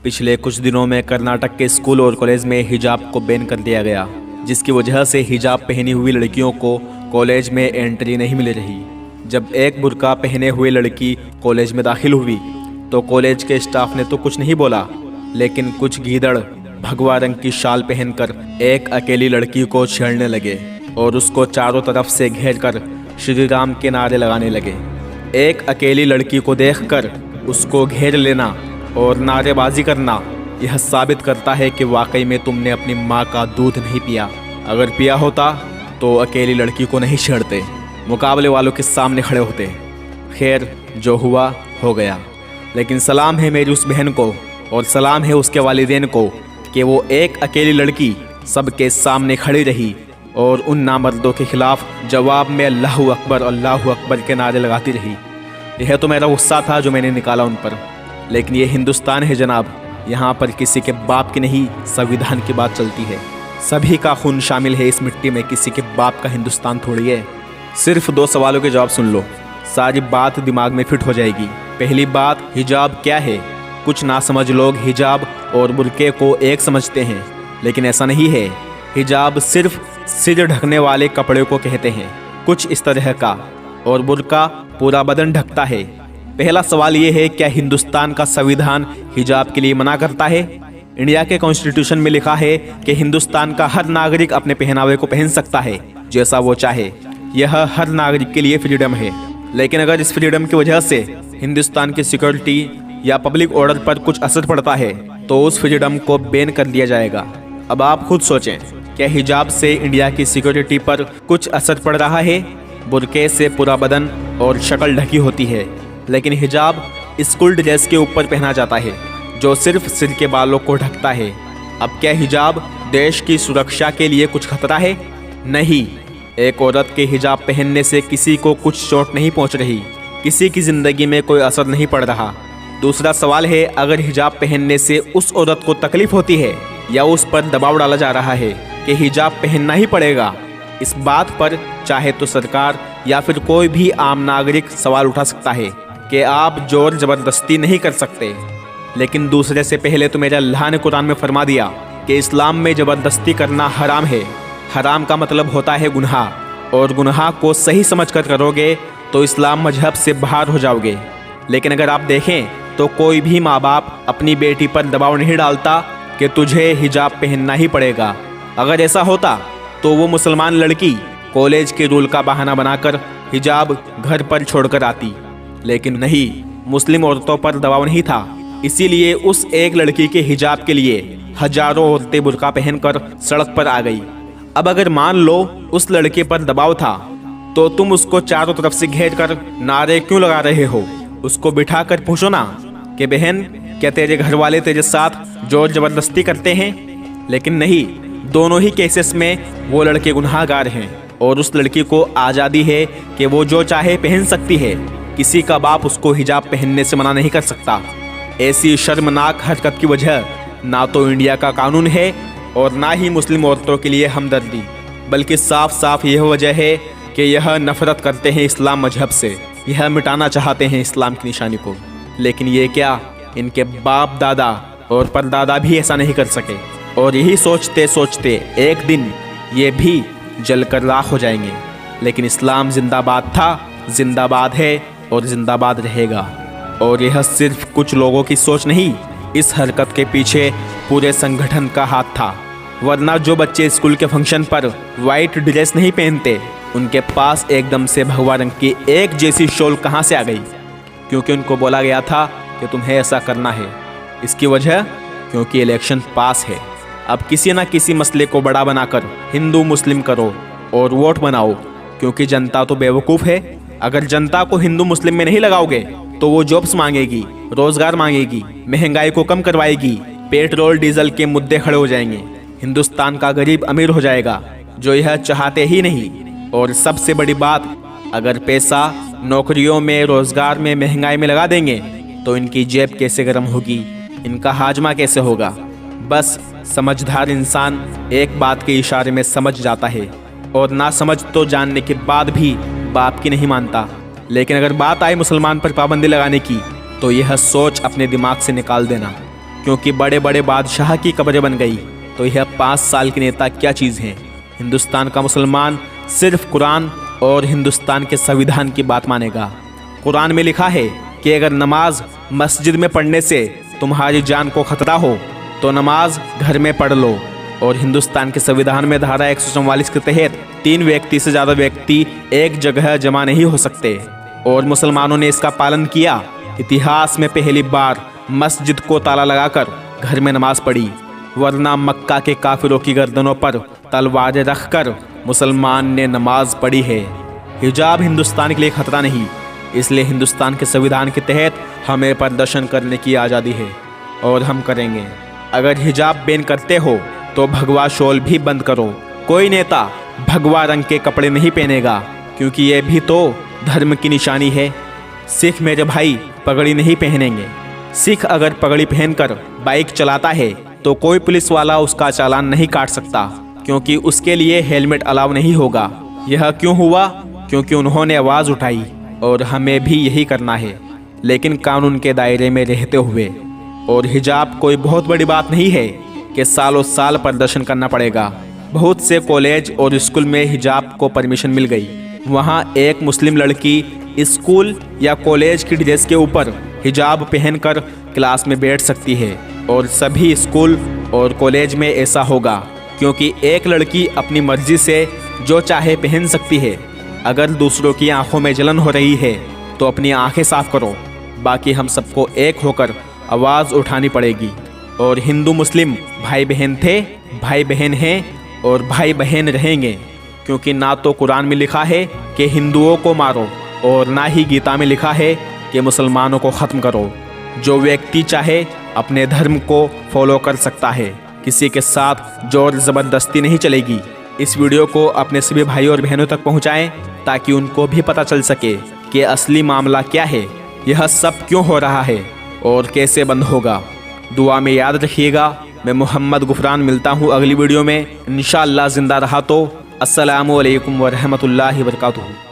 पिछले कुछ दिनों में कर्नाटक के स्कूल और कॉलेज में हिजाब को बैन कर दिया गया, जिसकी वजह से हिजाब पहनी हुई लड़कियों को कॉलेज में एंट्री नहीं मिल रही। जब एक बुर्का पहने हुए लड़की कॉलेज में दाखिल हुई तो कॉलेज के स्टाफ ने तो कुछ नहीं बोला, लेकिन कुछ गीदड़ भगवा रंग की शाल पहनकर एक अकेली लड़की को छेड़ने लगे और उसको चारों तरफ से घेरकर श्री राम के नारे लगाने लगे। एक अकेली लड़की को देखकर उसको घेर लेना और नारेबाजी करना यह साबित करता है कि वाकई में तुमने अपनी माँ का दूध नहीं पिया। अगर पिया होता तो अकेली लड़की को नहीं छेड़ते, मुकाबले वालों के सामने खड़े होते। खैर, जो हुआ हो गया, लेकिन सलाम है मेरी उस बहन को और सलाम है उसके वालिदैन को कि वो एक अकेली लड़की सबके सामने खड़ी रही और उन नामर्दों के खिलाफ जवाब में अल्लाहु अकबर के नारे लगाती रही। यह तो मेरा गुस्सा था जो मैंने निकाला उन पर, लेकिन ये हिंदुस्तान है जनाब, यहाँ पर किसी के बाप की नहीं संविधान की बात चलती है। सभी का खून शामिल है इस मिट्टी में, किसी के बाप का हिंदुस्तान थोड़ी है। सिर्फ 2 सवालों के जवाब सुन लो, सारी बात दिमाग में फिट हो जाएगी। पहली बात, हिजाब क्या है? कुछ नासमझ लोग हिजाब और बुर्के को एक समझते हैं, लेकिन ऐसा नहीं है। हिजाब सिर्फ सिर ढकने वाले कपड़े को कहते हैं, कुछ इस तरह का, और बुर्का पूरा बदन ढकता है। पहला सवाल ये है, क्या हिंदुस्तान का संविधान हिजाब के लिए मना करता है? इंडिया के कॉन्स्टिट्यूशन में लिखा है कि हिंदुस्तान का हर नागरिक अपने पहनावे को पहन सकता है जैसा वो चाहे। यह हर नागरिक के लिए फ्रीडम है, लेकिन अगर इस फ्रीडम की वजह से हिंदुस्तान की सिक्योरिटी या पब्लिक ऑर्डर पर कुछ असर पड़ता है तो उस फ्रीडम को बैन कर दिया जाएगा। अब आप खुद सोचें, क्या हिजाब से इंडिया की सिक्योरिटी पर कुछ असर पड़ रहा है? बुर्के से पूरा बदन और शक्ल ढकी होती है, लेकिन हिजाब स्कूल ड्रेस के ऊपर पहना जाता है जो सिर्फ सिर के बालों को ढकता है। अब क्या हिजाब देश की सुरक्षा के लिए कुछ खतरा है? नहीं, एक औरत के हिजाब पहनने से किसी को कुछ चोट नहीं पहुंच रही, किसी की ज़िंदगी में कोई असर नहीं पड़ रहा। दूसरा सवाल है, अगर हिजाब पहनने से उस औरत को तकलीफ होती है या उस पर दबाव डाला जा रहा है कि हिजाब पहनना ही पड़ेगा, इस बात पर चाहे तो सरकार या फिर कोई भी आम नागरिक सवाल उठा सकता है कि आप जोर ज़बरदस्ती नहीं कर सकते। लेकिन दूसरे से पहले तो मेरे अल्लाह ने कुरान में फरमा दिया कि इस्लाम में ज़बरदस्ती करना हराम है। हराम का मतलब होता है गुनाह, और गुनाह को सही समझ कर करोगे तो इस्लाम मजहब से बाहर हो जाओगे। लेकिन अगर आप देखें तो कोई भी माँ बाप अपनी बेटी पर दबाव नहीं डालता कि तुझे हिजाब पहनना ही पड़ेगा। अगर ऐसा होता तो वो मुसलमान लड़की कॉलेज के रूल का बहाना बनाकर हिजाब घर पर छोड़कर आती, लेकिन नहीं, मुस्लिम औरतों पर दबाव नहीं था। इसीलिए उस एक लड़की के हिजाब के लिए हजारों औरतें बुर्का पहनकर सड़क पर आ गई। अब अगर मान लो उस लड़के पर दबाव था तो तुम उसको चारों तरफ से घेर कर नारे क्यों लगा रहे हो? उसको बिठा कर पूछो ना कि बहन, क्या तेरे घर वाले तेरे साथ जोर जबरदस्ती करते हैं? लेकिन नहीं, दोनों ही केसेस में वो लड़के गुनहगार हैं और उस लड़की को आज़ादी है कि वो जो चाहे पहन सकती है। किसी का बाप उसको हिजाब पहनने से मना नहीं कर सकता। ऐसी शर्मनाक हरकत की वजह ना तो इंडिया का कानून है और ना ही मुस्लिम औरतों के लिए हमदर्दी, बल्कि साफ साफ यह वजह है कि यह नफरत करते हैं इस्लाम मजहब से, यह मिटाना चाहते हैं इस्लाम की निशानी को। लेकिन ये क्या, इनके बाप दादा और परदादा भी ऐसा नहीं कर सके, और यही सोचते सोचते एक दिन ये भी जलकर राख हो जाएंगे। लेकिन इस्लाम जिंदाबाद था, जिंदाबाद है और जिंदाबाद रहेगा। और यह सिर्फ कुछ लोगों की सोच नहीं, इस हरकत के पीछे पूरे संगठन का हाथ था। वरना जो बच्चे स्कूल के फंक्शन पर वाइट ड्रेस नहीं पहनते, उनके पास एकदम से भगवा रंग की एक जैसी शॉल कहाँ से आ गई? क्योंकि उनको बोला गया था कि तुम्हें ऐसा करना है। इसकी वजह, क्योंकि इलेक्शन पास है। अब किसी न किसी मसले को बड़ा बनाकर हिंदू मुस्लिम करो और वोट बनाओ, क्योंकि जनता तो बेवकूफ़ है। अगर जनता को हिंदू मुस्लिम में नहीं लगाओगे तो वो जॉब्स मांगेगी, रोजगार मांगेगी, महंगाई को कम करवाएगी, पेट्रोल डीजल के मुद्दे खड़े हो जाएंगे, हिंदुस्तान का गरीब अमीर हो जाएगा, जो यह चाहते ही नहीं। और सबसे बड़ी बात, अगर पैसा नौकरियों में, रोजगार में, महंगाई में लगा देंगे तो इनकी जेब कैसे गर्म होगी, इनका हाजमा कैसे होगा? बस समझदार इंसान एक बात के इशारे में समझ जाता है, और ना समझ तो जानने के बाद भी बाप की नहीं मानता। लेकिन अगर बात आए मुसलमान पर पाबंदी लगाने की तो यह सोच अपने दिमाग से निकाल देना। क्योंकि बड़े बड़े बादशाह की कब्रें बन गई तो यह 5 साल के नेता क्या चीज़ हैं। हिंदुस्तान का मुसलमान सिर्फ कुरान और हिंदुस्तान के संविधान की बात मानेगा। कुरान में लिखा है कि अगर नमाज मस्जिद में पढ़ने से तुम्हारी जान को खतरा हो तो नमाज घर में पढ़ लो। और हिंदुस्तान के संविधान में धारा 144 के तहत 3 व्यक्ति से ज़्यादा व्यक्ति एक जगह जमा नहीं हो सकते और मुसलमानों ने इसका पालन किया। इतिहास में पहली बार मस्जिद को ताला लगाकर घर में नमाज पढ़ी, वरना मक्का के काफिरों की गर्दनों पर तलवारें रखकर मुसलमान ने नमाज पढ़ी है। हिजाब हिंदुस्तान के लिए खतरा नहीं, इसलिए हिंदुस्तान के संविधान के तहत हमें प्रदर्शन करने की आज़ादी है और हम करेंगे। अगर हिजाब बैन करते हो तो भगवा शॉल भी बंद करो। कोई नेता भगवा रंग के कपड़े नहीं पहनेगा क्योंकि ये भी तो धर्म की निशानी है। सिख मेरे भाई पगड़ी नहीं पहनेंगे। सिख अगर पगड़ी पहनकर बाइक चलाता है तो कोई पुलिस वाला उसका चालान नहीं काट सकता क्योंकि उसके लिए हेलमेट अलाउ नहीं होगा। यह क्यों हुआ? क्योंकि उन्होंने आवाज़ उठाई और हमें भी यही करना है, लेकिन कानून के दायरे में रहते हुए। और हिजाब कोई बहुत बड़ी बात नहीं है कि सालों साल प्रदर्शन करना पड़ेगा। बहुत से कॉलेज और स्कूल में हिजाब को परमिशन मिल गई। वहाँ एक मुस्लिम लड़की स्कूल या कॉलेज की ड्रेस के ऊपर हिजाब पहनकर क्लास में बैठ सकती है और सभी स्कूल और कॉलेज में ऐसा होगा क्योंकि एक लड़की अपनी मर्जी से जो चाहे पहन सकती है। अगर दूसरों की आंखों में जलन हो रही है तो अपनी आंखें साफ करो, बाकी हम सबको एक होकर आवाज़ उठानी पड़ेगी। और हिंदू मुस्लिम भाई बहन थे, भाई बहन हैं और भाई बहन रहेंगे, क्योंकि ना तो कुरान में लिखा है कि हिंदुओं को मारो और ना ही गीता में लिखा है कि मुसलमानों को ख़त्म करो। जो व्यक्ति चाहे अपने धर्म को फॉलो कर सकता है, किसी के साथ जोर ज़बरदस्ती नहीं चलेगी। इस वीडियो को अपने सभी भाइयों और बहनों तक पहुंचाएं ताकि उनको भी पता चल सके कि असली मामला क्या है, यह सब क्यों हो रहा है और कैसे बंद होगा। दुआ में याद रखिएगा। मैं मोहम्मद गुफरान मिलता हूँ अगली वीडियो में इंशाअल्लाह। ज़िंदा रहा तो अस्सलामु अलैकुम व रहमतुल्लाहि व बरकातुहू।